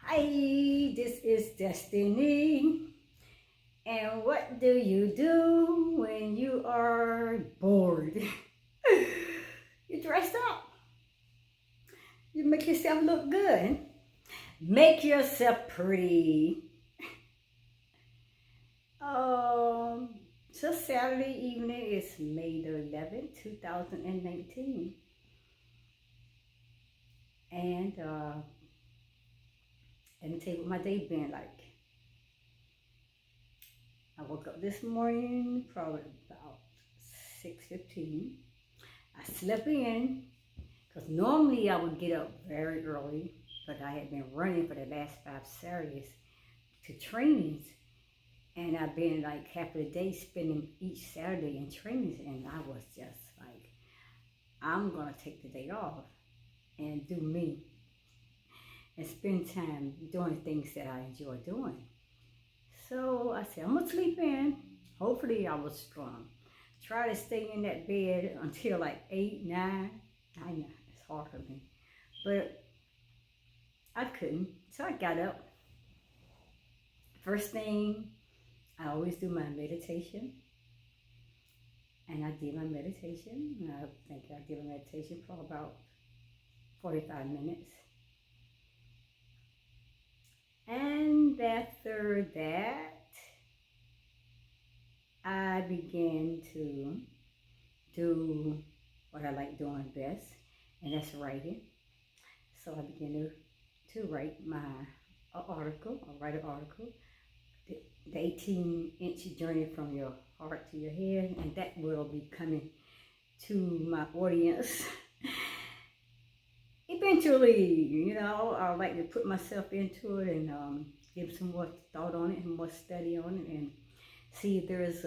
Hi, this is Destiny. And what do you do when you are bored? You dress up. You make yourself look good. Make yourself pretty. Um, so Saturday evening is May the 11th, 2019. And let me tell you what my day been like. I woke up this morning probably about 6:15. I slept in because normally I would get up very early, but I had been running for the last 5 Saturdays to trainings, and I've been like half of the day spending each Saturday in trainings, and I was just like, I'm gonna take the day off and do me and spend time doing things that I enjoy doing. So I said, I'm gonna sleep in. Hopefully I was strong. Try to stay in that bed until like 8, 9. I know it's hard for me, but I couldn't. So I got up. First thing, I always do my meditation. And I did my meditation. I think I did my meditation for about 45 minutes. And after that, I began to do what I like doing best, and that's writing. So I began to write my article. I'll write an article, the 18-inch journey from your heart to your head, and that will be coming to my audience. Eventually, I like to put myself into it and give some more thought on it and more study on it and see if there is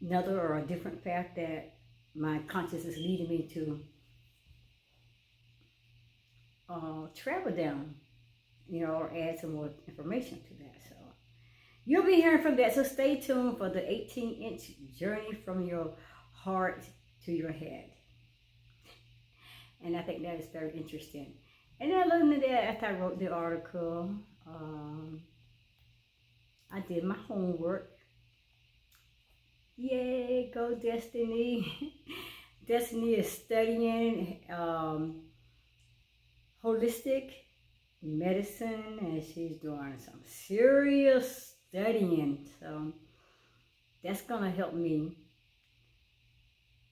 another or a different path that my consciousness is leading me to travel down, or add some more information to that. So you'll be hearing from that. So stay tuned for the 18-inch journey from your heart to your head. And I think that is very interesting. And then other than that, after I wrote the article, I did my homework. Yay, go Destiny. Destiny is studying holistic medicine, and she's doing some serious studying. So that's going to help me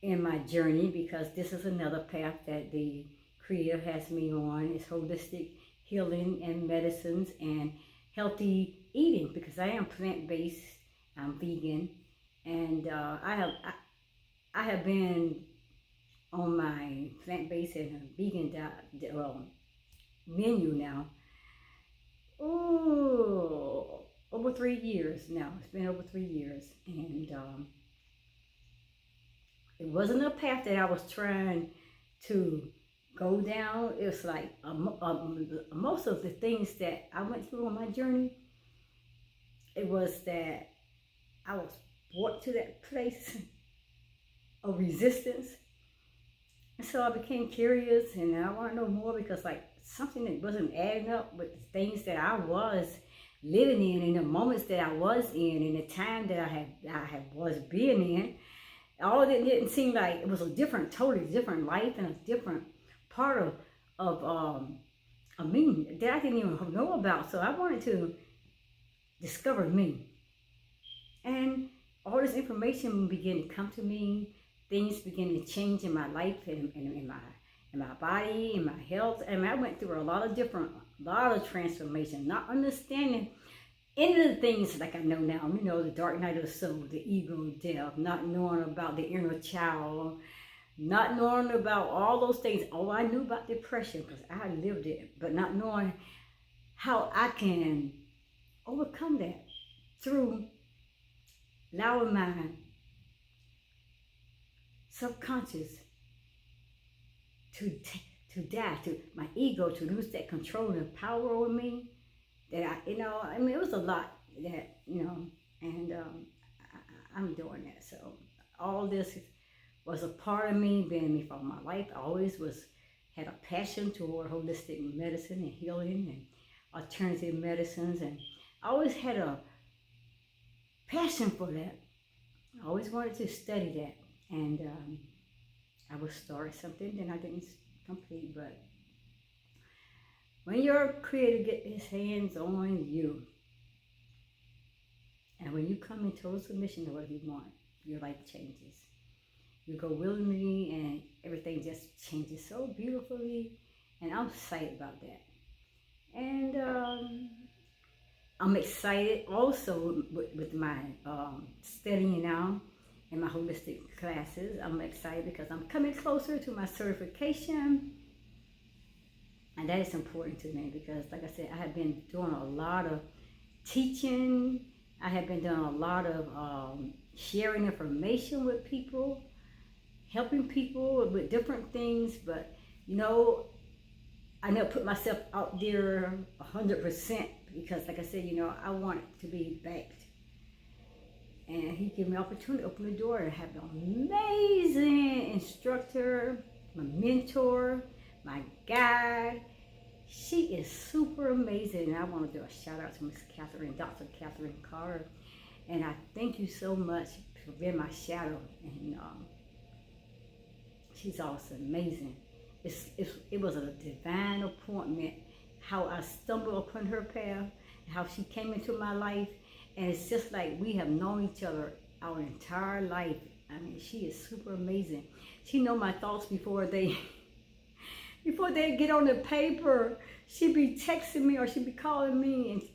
in my journey, because this is another path that the Creator has me on. It's holistic healing and medicines and healthy eating, because I am plant-based, I'm vegan, and I have been on my plant-based and vegan diet, menu now. Over 3 years now. It's been over 3 years, and it wasn't a path that I was trying to go down. It was like most of the things that I went through on my journey, it was that I was brought to that place of resistance. And so I became curious, and I want to know more, because like something that wasn't adding up with the things that I was living in the moments that I was in, and the time that I was being in. All of it didn't seem like it was a totally different life and a different part of me that I didn't even know about. So I wanted to discover me. And all this information began to come to me. Things began to change in my life and in my body, in my health. And I went through a lot of transformation, not understanding any of the things like I know now, the dark night of the soul, the ego death, not knowing about the inner child, not knowing about all those things. Oh, I knew about depression because I lived it, but not knowing how I can overcome that through allowing my subconscious to die, to my ego to lose that control and power over me. That it was a lot that, and I'm doing that. So all this was a part of me, being me for my life. I always had a passion toward holistic medicine and healing, alternative medicines, and I always had a passion for that. I always wanted to study that, and I would start something, then I didn't complete. But when your Creator get His hands on you, and when you come in total submission to what He wants, your life changes. You go willingly, and everything just changes so beautifully, and I'm excited about that. And I'm excited also with my studying now in my holistic classes. I'm excited because I'm coming closer to my certification. And that is important to me because, like I said, I have been doing a lot of teaching. I have been doing a lot of sharing information with people, helping people with different things. But, you know, I never put myself out there 100% because, like I said, you know, I want it to be backed. And He gave me the opportunity to open the door and have an amazing instructor, my mentor, my guide. She is super amazing. And I want to do a shout out to Miss Catherine, Dr. Catherine Carr. And I thank you so much for being my shadow. And she's also amazing. It was a divine appointment, how I stumbled upon her path, how she came into my life, and it's just like we have known each other our entire life. I mean, she is super amazing. She know my thoughts before they get on the paper. She'd be texting me or she'd be calling me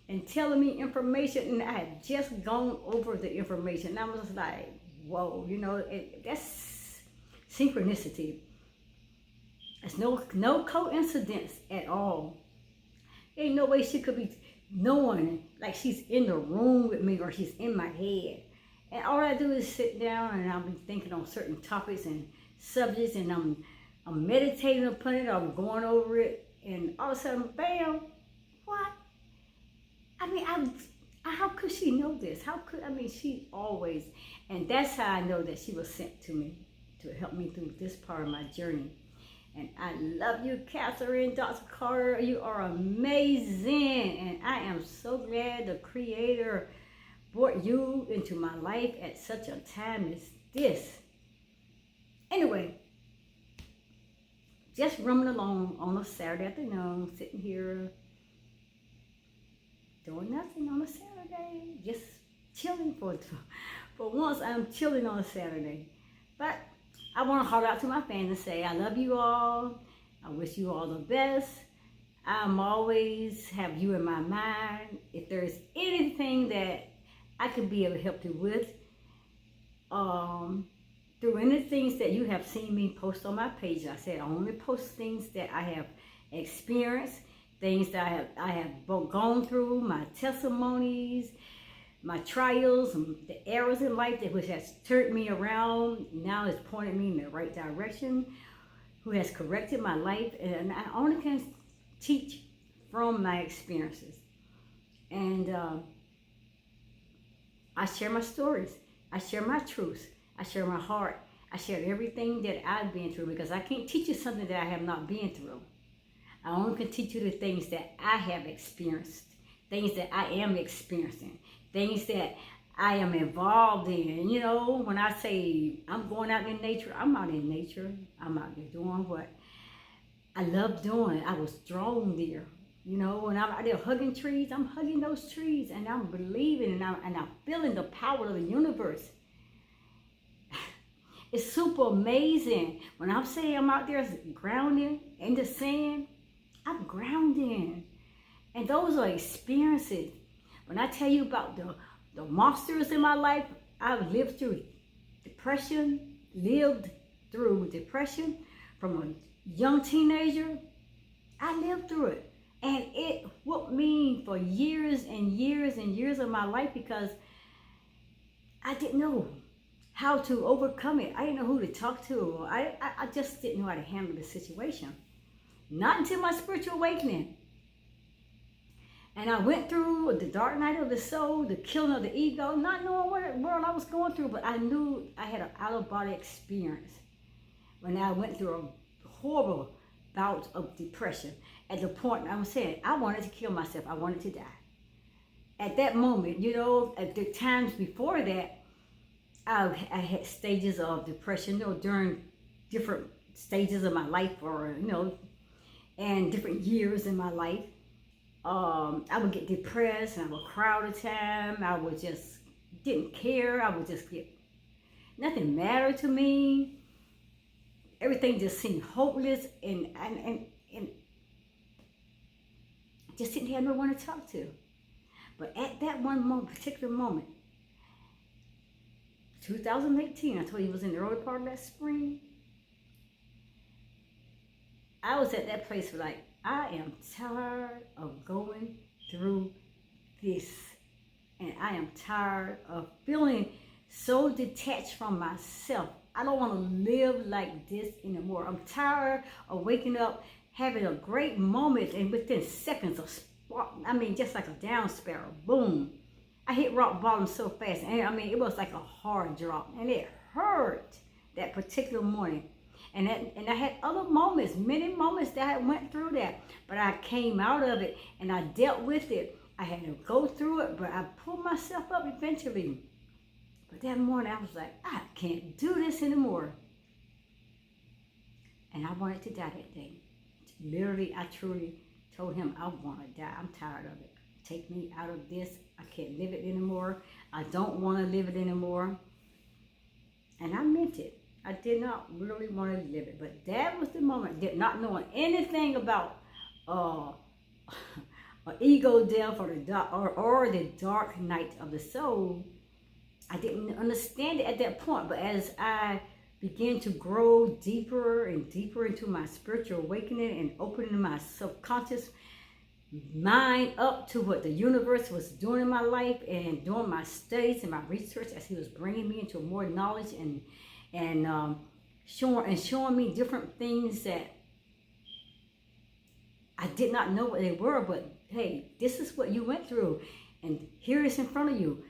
and telling me information, and I had just gone over the information. And I was like, whoa, you know, that's synchronicity. It's no coincidence at all. Ain't no way she could be knowing like she's in the room with me or she's in my head. And all I do is sit down and I'll be thinking on certain topics and subjects, and I'm meditating upon it, I'm going over it, and all of a sudden, bam, what? I mean, how could she know this? She always, and that's how I know that she was sent to me to help me through this part of my journey. And I love you, Catherine, Dr. Carter. You are amazing. And I am so glad the Creator brought you into my life at such a time as this. Anyway, just roaming along on a Saturday afternoon, sitting here, doing nothing on a Saturday, just chilling for once. I'm chilling on a Saturday. But I want to holler out to my fans and say, I love you all. I wish you all the best. I'm always have you in my mind. If there's anything that I could be able to help you with, through any things that you have seen me post on my page, I said I only post things that I have experienced, things that I have gone through, my testimonies, my trials, and the errors in life that which has turned me around, now has pointed me in the right direction, who has corrected my life, and I only can teach from my experiences. And I share my stories, I share my truths, I share my heart, I share everything that I've been through, because I can't teach you something that I have not been through. I only can teach you the things that I have experienced, things that I am experiencing, things that I am involved in. You know, when I say I'm going out in nature, I'm out in nature. I'm out there doing what I love doing. I was drawn there. You know, when I'm out there hugging trees, I'm hugging those trees, and I'm believing, and I'm feeling the power of the universe. It's super amazing. When I'm saying I'm out there grounding in the sand, I'm grounding. And those are experiences. When I tell you about the monsters in my life, I've lived through depression from a young teenager. I lived through it. And it whooped me for years and years and years of my life because I didn't know how to overcome it. I didn't know who to talk to. I just didn't know how to handle the situation. Not until my spiritual awakening. And I went through the dark night of the soul, the killing of the ego, not knowing what world I was going through, but I knew I had an out-of-body experience when I went through a horrible bouts of depression. At the point I'm saying, I wanted to kill myself. I wanted to die. At that moment, you know, at the times before that, I had stages of depression, you know, during different stages of my life, or, you know, and different years in my life. I would get depressed and I would cry all the time. I would just didn't care. I would just get, nothing mattered to me. Everything just seemed hopeless, and just didn't have no one to talk to. But at that one moment, particular moment, 2018, I told you it was in the early part of that spring. I was at that place where, like, I am tired of going through this. And I am tired of feeling so detached from myself. I don't want to live like this anymore. I'm tired of waking up, having a great moment, and within seconds of spark, I mean, just like a down sparrow, boom. I hit rock bottom so fast. And I mean, it was like a hard drop. And it hurt that particular morning. And I had other moments, many moments that I went through that. But I came out of it and I dealt with it. I had to go through it, but I pulled myself up eventually. But that morning I was like, I can't do this anymore. And I wanted to die that day. Literally, I truly told him, I want to die. I'm tired of it. Take me out of this. I can't live it anymore. I don't want to live it anymore. And I meant it. I did not really want to live it. But that was the moment, not knowing anything about ego death or the dark night of the soul. I didn't understand it at that point. But as I began to grow deeper and deeper into my spiritual awakening and opening my subconscious mind up to what the universe was doing in my life, and doing my studies and my research as he was bringing me into more knowledge and showing me different things that I did not know what they were. But hey, this is what you went through, and here it's in front of you.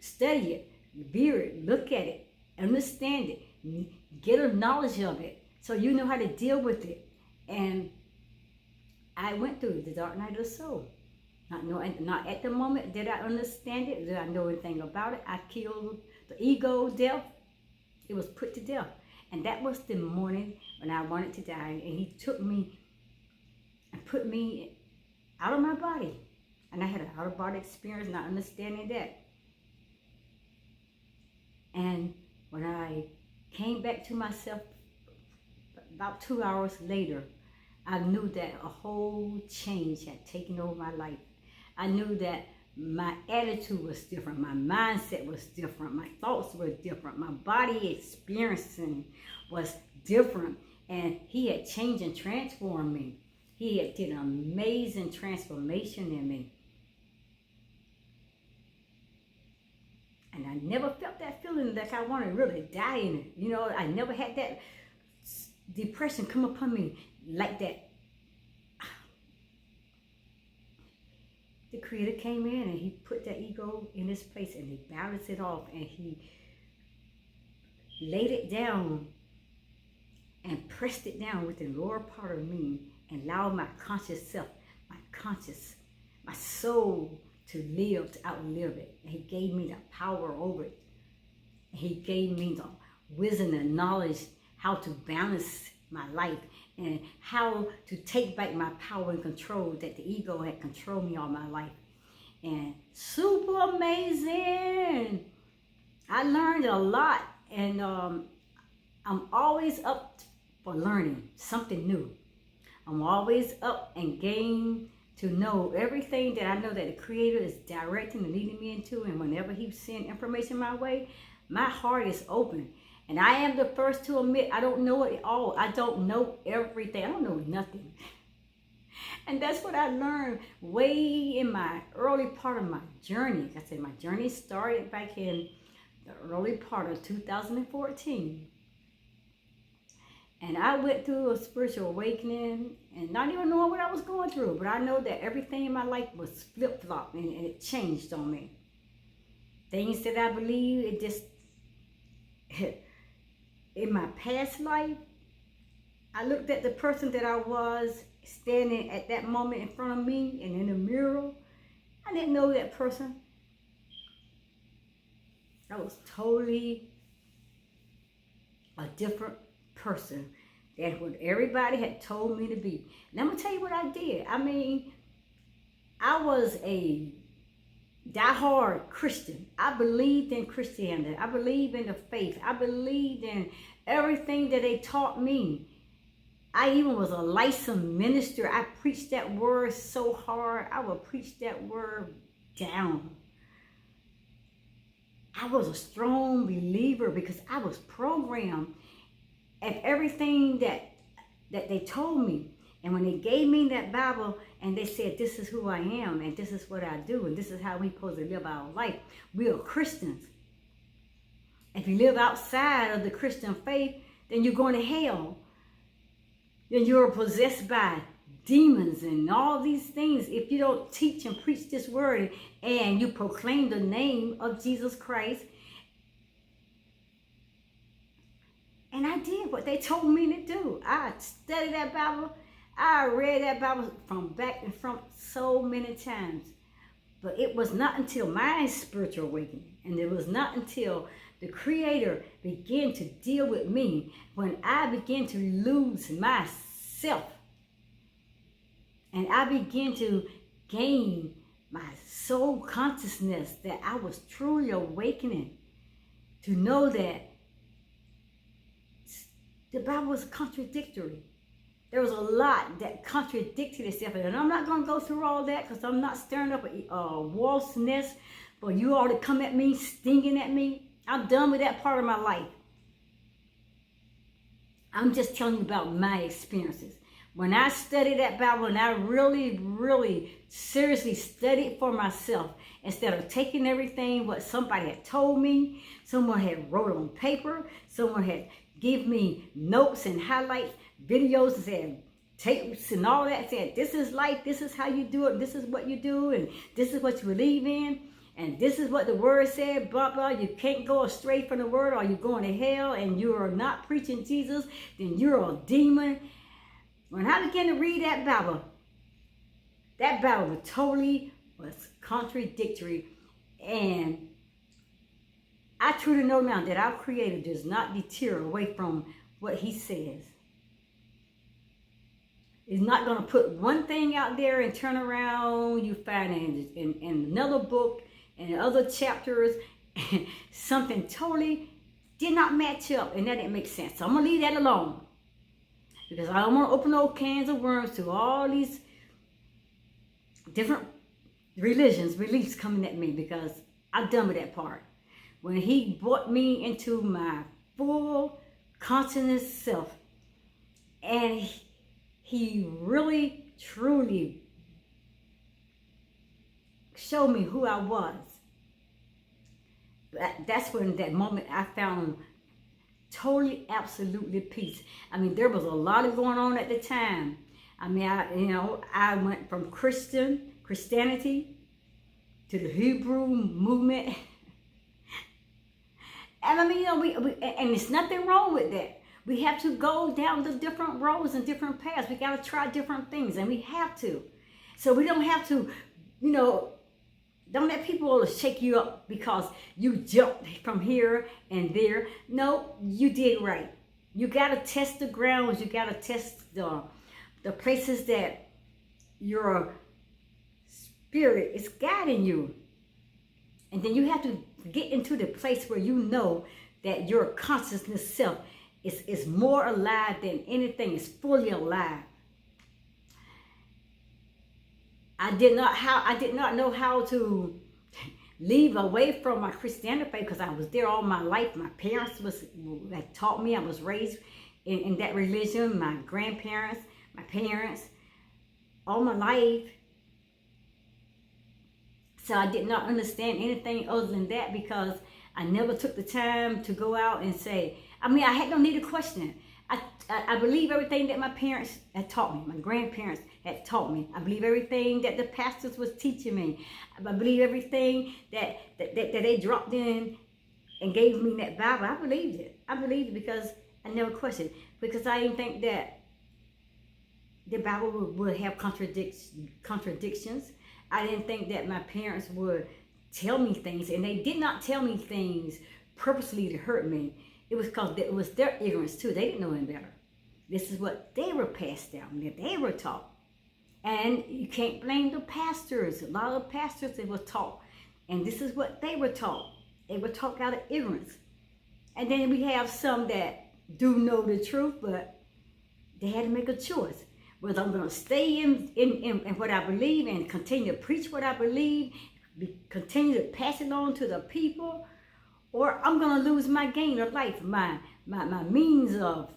Study it, revere it, look at it, understand it, get a knowledge of it, so you know how to deal with it. And I went through the dark night of the soul. Not at the moment did I understand it, did I know anything about it. I killed the ego death. It was put to death. And that was the morning when I wanted to die. And he took me and put me out of my body. And I had an out-of-body experience, not understanding that. And when I came back to myself about 2 hours later, I knew that a whole change had taken over my life. I knew that my attitude was different, my mindset was different, my thoughts were different, my body experiencing was different, and he had changed and transformed me. He had did an amazing transformation in me. And I never felt that feeling like I wanted to really die in it. You know, I never had that depression come upon me like that. The Creator came in and he put that ego in its place, and he balanced it off, and he laid it down and pressed it down with the lower part of me, and allowed my conscious self, my soul to live, to outlive it. And he gave me the power over it. And he gave me the wisdom and knowledge how to balance my life and how to take back my power and control that the ego had controlled me all my life. And super amazing. I learned a lot, and I'm always up for learning something new. I'm always up and game to know everything that I know that the Creator is directing and leading me into. And whenever he sends information my way, my heart is open. And I am the first to admit I don't know it all. I don't know everything. I don't know nothing. And that's what I learned way in my early part of my journey. Like I said, my journey started back in the early part of 2014. And I went through a spiritual awakening and not even knowing what I was going through. But I know that everything in my life was flip-flop, and it changed on me. Things that I believe, it just... in my past life, I looked at the person that I was standing at that moment in front of me and in the mirror. I didn't know that person. I was totally a different person than what everybody had told me to be. And I'm going to tell you what I did. I mean, I was a diehard Christian. I believed in Christianity. I believed in the faith. I believed in everything that they taught me. I even was a licensed minister. I preached that word so hard. I would preach that word down. I was a strong believer because I was programmed at everything that they told me. And when they gave me that Bible and they said, this is who I am and this is what I do and this is how we're supposed to live our life, we are Christians. If you live outside of the Christian faith, then you're going to hell. Then you're possessed by demons and all these things. If you don't teach and preach this word and you proclaim the name of Jesus Christ. And I did what they told me to do. I studied that Bible. I read that Bible from back and front so many times. But it was not until my spiritual awakening, and it was not until the Creator began to deal with me when I began to lose myself. And I began to gain my soul consciousness that I was truly awakening to know that the Bible was contradictory. There was a lot that contradicted itself. And I'm not going to go through all that because I'm not stirring up a wolf's nest for you all to come at me, stinging at me. I'm done with that part of my life. I'm just telling you about my experiences. When I studied that Bible and I really, really seriously studied for myself, instead of taking everything what somebody had told me, someone had wrote on paper, someone had give me notes and highlights, videos and said, tapes and all that, said, this is life, this is how you do it, this is what you do, and this is what you believe in, and this is what the word said, blah, blah. You can't go astray from the word or you're going to hell and you are not preaching Jesus, then you're a demon. When I began to read that Bible totally was contradictory. And I truly know now that our Creator does not deter away from what He says. He's not going to put one thing out there and turn around. You find in another book and other chapters something totally did not match up, and that didn't make sense. So I'm going to leave that alone. Because I don't want to open those cans of worms to all these different religions, beliefs coming at me, because I'm done with that part. When He brought me into my full consciousness self, and He really, truly showed me who I was. That's when that moment I found totally, absolutely peace. I mean, there was a lot of going on at the time. I mean, I went from Christianity to the Hebrew movement. And I mean, and there's nothing wrong with that. We have to go down the different roads and different paths. We got to try different things, and we have to. So we don't have to, don't let people shake you up because you jumped from here and there. No, you did right. You got to test the grounds. You got to test the places that your spirit is guiding you. And then you have to get into the place where you know that your consciousness self is more alive than anything. It's fully alive. I did not know how to leave away from my Christianity faith because I was there all my life. My parents had taught me. I was raised in that religion. My grandparents, my parents, all my life. So I did not understand anything other than that because I never took the time to go out and say, I had no need to question it. I believe everything that my parents had taught me, my grandparents had taught me. I believe everything that the pastors was teaching me. I believe everything that they dropped in and gave me that Bible. I believed it. I believed it because I never questioned. Because I didn't think that the Bible would have contradictions. I didn't think that my parents would tell me things, and they did not tell me things purposely to hurt me. It was because it was their ignorance too. They didn't know any better. This is what they were passed down, that they were taught. And you can't blame the pastors. A lot of pastors, they were taught. And this is what they were taught. They were taught out of ignorance. And then we have some that do know the truth, but they had to make a choice. Whether I'm going to stay in what I believe and continue to preach what I believe, continue to pass it on to the people, or I'm going to lose my gain of life, my means of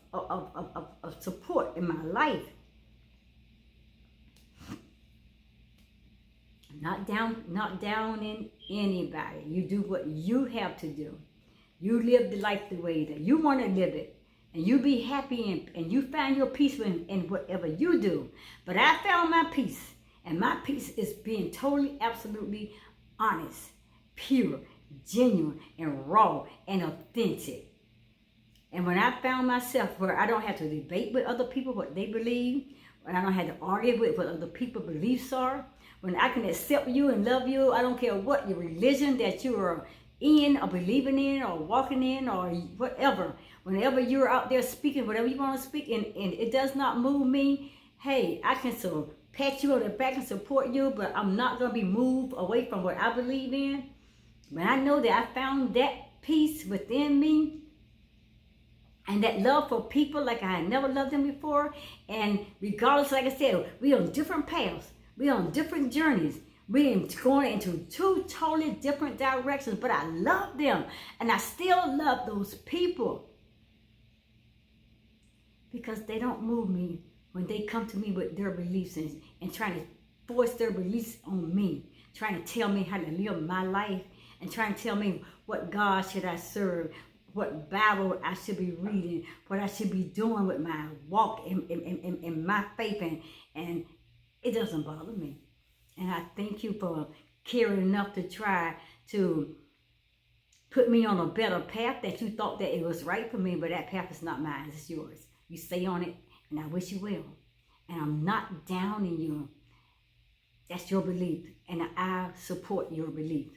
support in my life. Not down in anybody. You do what you have to do. You live the life the way that you want to live it. And you be happy and you find your peace in whatever you do. But I found my peace. And my peace is being totally, absolutely honest, pure, genuine, and raw, and authentic. And when I found myself where I don't have to debate with other people what they believe, when I don't have to argue with what other people's beliefs are, when I can accept you and love you, I don't care what your religion that you are in or believing in or walking in or whatever. Whenever you're out there speaking, whatever you want to speak, and it does not move me, hey, I can so pat you on the back and support you, but I'm not going to be moved away from what I believe in. When I know that I found that peace within me and that love for people like I had never loved them before, and regardless, like I said, we're on different paths. We're on different journeys. We're going into two totally different directions, but I love them, and I still love those people. Because they don't move me when they come to me with their beliefs and trying to force their beliefs on me, trying to tell me how to live my life and trying to tell me what God should I serve, what Bible I should be reading, what I should be doing with my walk in my faith, and it doesn't bother me. And I thank you for caring enough to try to put me on a better path that you thought that it was right for me, but that path is not mine, it's yours. You stay on it, and I wish you well. And I'm not downing you. That's your belief, and I support your belief.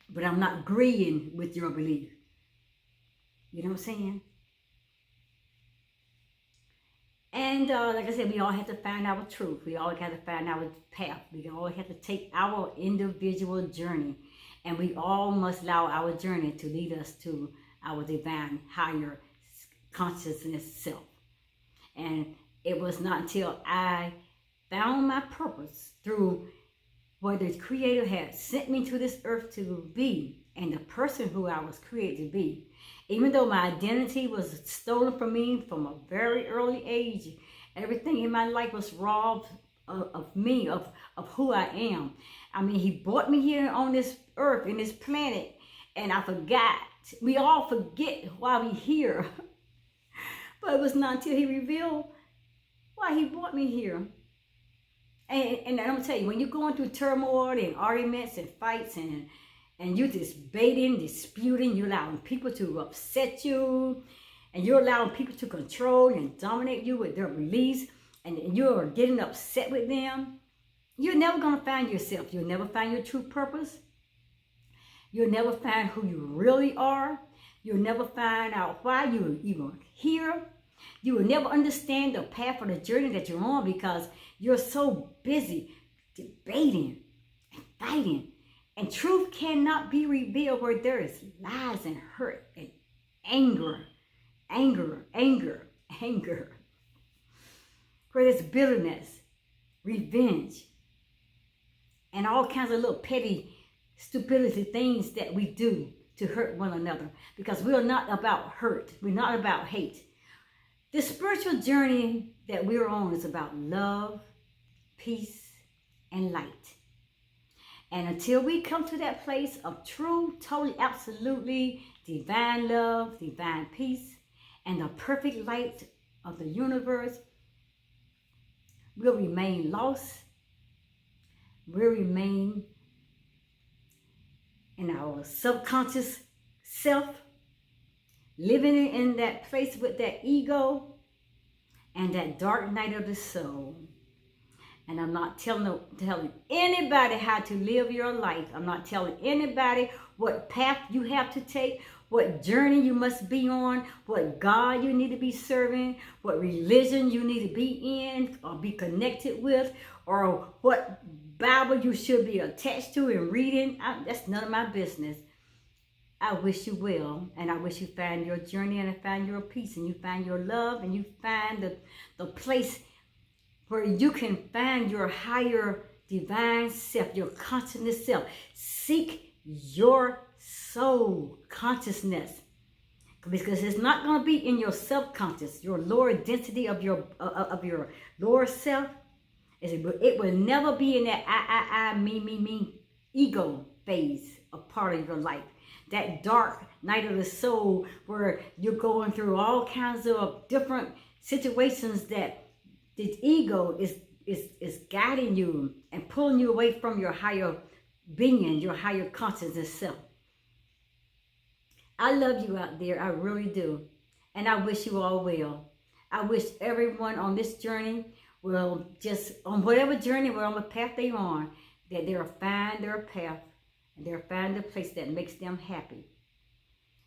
But I'm not agreeing with your belief. You know what I'm saying? And like I said, we all have to find our truth. We all have to find our path. We all have to take our individual journey. And we all must allow our journey to lead us to our divine higher consciousness self. And it was not until I found my purpose through what the Creator had sent me to this earth to be, and the person who I was created to be. Even though my identity was stolen from me from a very early age, everything in my life was robbed of me, of who I am. I mean, He brought me here on this earth, in this planet, and I forgot. We all forget why we're here. But it was not until He revealed why He brought me here. And I'm going to tell you, when you're going through turmoil and arguments and fights and you're disputing, you're allowing people to upset you, and you're allowing people to control and dominate you with their beliefs, and you're getting upset with them, you're never going to find yourself. You'll never find your true purpose. You'll never find who you really are. You'll never find out why you're even here. You will never understand the path or the journey that you're on because you're so busy debating and fighting. And truth cannot be revealed where there is lies and hurt and anger. Where there's bitterness, revenge, and all kinds of little petty stupidity things that we do to hurt one another. Because we are not about hurt. We're not about hate. The spiritual journey that we're on is about love, peace, and light. And until we come to that place of true, totally, absolutely divine love, divine peace, and the perfect light of the universe, we'll remain lost. We'll remain in our subconscious self, living in that place with that ego, and that dark night of the soul. And I'm not telling anybody how to live your life. I'm not telling anybody what path you have to take, what journey you must be on, what God you need to be serving, what religion you need to be in or be connected with, or what Bible you should be attached to and reading. That's none of my business. I wish you well, and I wish you find your journey, and find your peace, and you find your love, and you find the place where you can find your higher divine self, your consciousness self. Seek your soul consciousness, because it's not going to be in your subconscious, your lower density of your lower self. It will never be in that I, me ego phase of part of your life. That dark night of the soul where you're going through all kinds of different situations that the ego is guiding you and pulling you away from your higher being, your higher consciousness self. I love you out there. I really do. And I wish you all well. I wish everyone on this journey will just, on whatever journey, whatever path they're on, that they'll find their path and they'll find the place that makes them happy.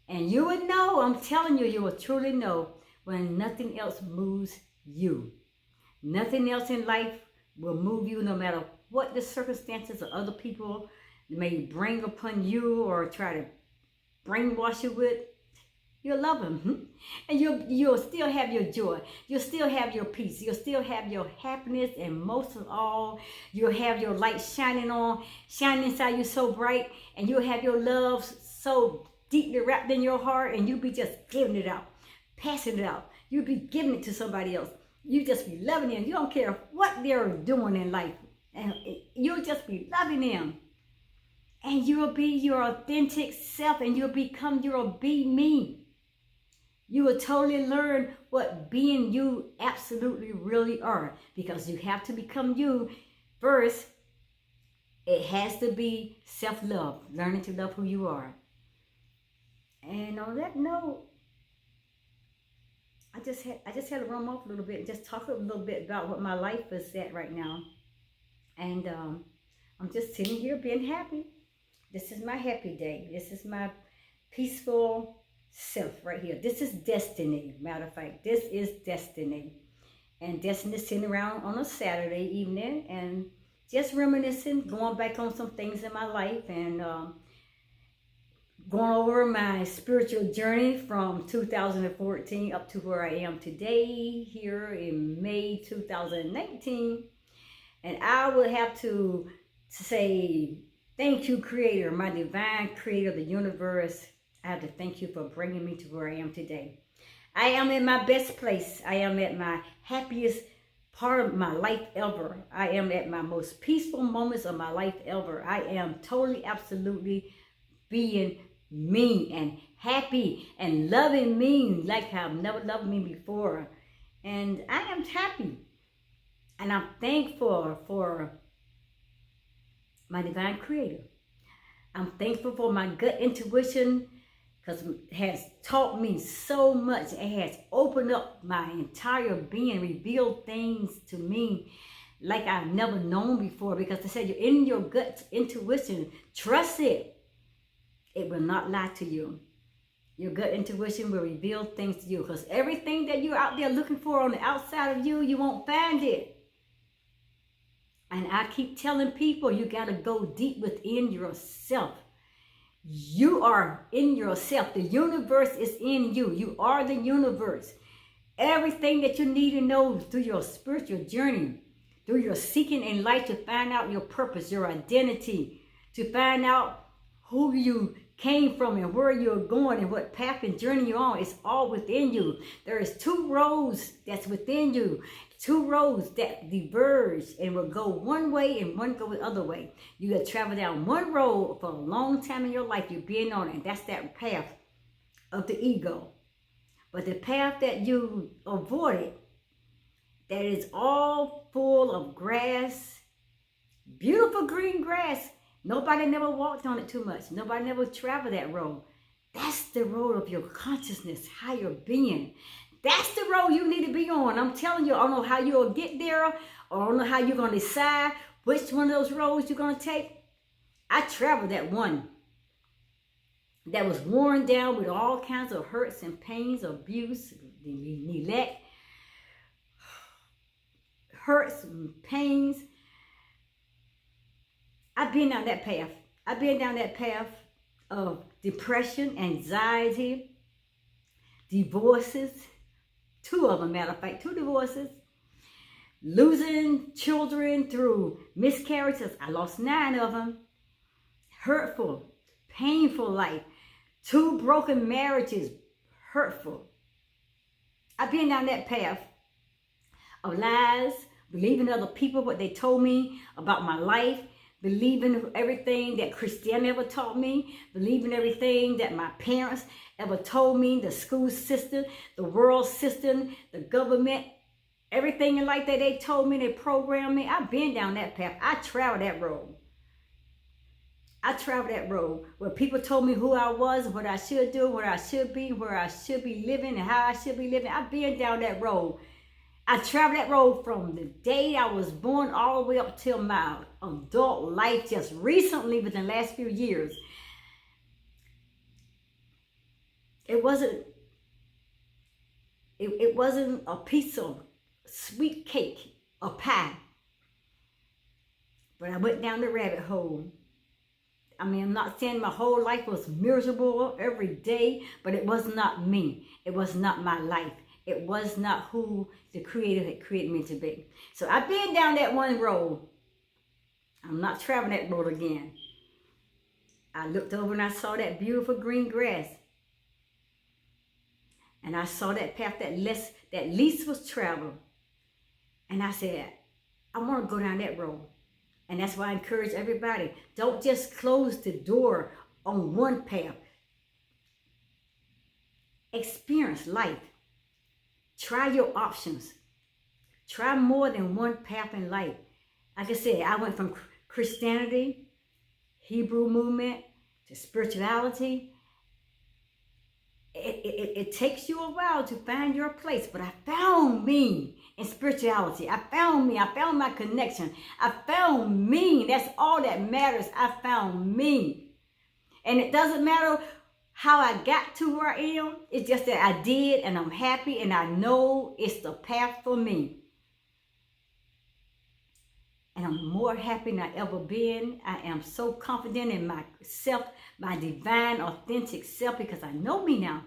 And you would know, I'm telling you, you will truly know when nothing else moves you. Nothing else in life will move you, no matter what the circumstances or other people may bring upon you or try to brainwash you with. You'll love them, and you'll still have your joy. You'll still have your peace. You'll still have your happiness, and most of all, you'll have your light shining inside you so bright, and you'll have your love so deeply wrapped in your heart, and you'll be just giving it out, passing it out. You'll be giving it to somebody else. You just be loving them. You don't care what they're doing in life, and you'll just be loving them. And you'll be your authentic self, and you'll be me. You will totally learn what being you absolutely really are, because you have to become you first. It has to be self-love, learning to love who you are. And on that note, I just had to run off a little bit and just talk a little bit about what my life is at right now. And I'm just sitting here being happy. This is my happy day. This is my peaceful self right here. This is destiny. Matter of fact, this is destiny. And destiny is sitting around on a Saturday evening and just reminiscing, going back on some things in my life, and going over my spiritual journey from 2014 up to where I am today, here in May 2019. And I would have to say, thank you, Creator, my divine creator of the universe. I have to thank you for bringing me to where I am today. I am in my best place. I am at my happiest part of my life ever. I am at my most peaceful moments of my life ever. I am totally, absolutely being me and happy and loving me like I've never loved me before. And I am happy. And I'm thankful for my divine creator. I'm thankful for my gut intuition, because it has taught me so much. It has opened up my entire being, revealed things to me like I've never known before. Because I said, you're in your gut intuition. Trust it. It will not lie to you. Your gut intuition will reveal things to you. Because everything that you're out there looking for on the outside of you, you won't find it. And I keep telling people, you got to go deep within yourself. You are in yourself. The universe is in you. You are the universe. Everything that you need to know through your spiritual journey, through your seeking in life to find out your purpose, your identity, to find out who you came from and where you're going and what path and journey you're on, it's all within you. There is 2 roads that's within you. 2 roads that diverge and will go one way and one go the other way. You got to travel down one road for a long time in your life you've been on, and that's that path of the ego. But the path that you avoided, that is all full of grass, beautiful green grass. Nobody never walked on it too much. Nobody never traveled that road. That's the road of your consciousness, higher being. That's the road you need to be on. I'm telling you, I don't know how you'll get there, or I don't know how you're going to decide which one of those roads you're going to take. I traveled that one that was worn down with all kinds of hurts and pains, abuse, neglect, hurts and pains. I've been down that path. I've been down that path of depression, anxiety, divorces, 2 of them, matter of fact, 2 divorces, losing children through miscarriages. I lost 9 of them. Hurtful, painful life. 2 broken marriages, hurtful. I've been down that path of lies, believing other people, what they told me about my life, believing everything that Christianity ever taught me, believing everything that my parents ever told me, the school system, the world system, the government, everything in life that they told me, they programmed me. I've been down that path. I traveled that road. I traveled that road where people told me who I was, what I should do, what I should be, where I should be living, and how I should be living. I've been down that road. I traveled that road from the day I was born all the way up till my adult life, just recently within the last few years. It wasn't a piece of sweet cake or pie, but I went down the rabbit hole. I mean, I'm not saying my whole life was miserable every day, but it was not me. It was not my life. It was not who the Creator had created me to be. So I've been down that one road. I'm not traveling that road again. I looked over and I saw that beautiful green grass. And I saw that path that least was traveled. And I said, I want to go down that road. And that's why I encourage everybody, don't just close the door on one path. Experience life. Try your options. Try more than one path in life. Like I said, I went from Christianity, Hebrew movement, to spirituality. It takes you a while to find your place, but I found me in spirituality. I found me. I found my connection. I found me. That's all that matters. I found me. And it doesn't matter how I got to where I am. It's just that I did, and I'm happy, and I know it's the path for me. And I'm more happy than I've ever been. I am so confident in myself, my divine, authentic self, because I know me now.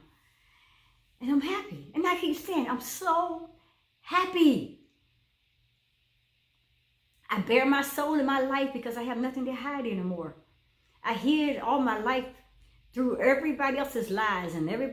And I'm happy. And I keep saying, I'm so happy. I bear my soul in my life because I have nothing to hide anymore. I hid all my life through everybody else's lies and everybody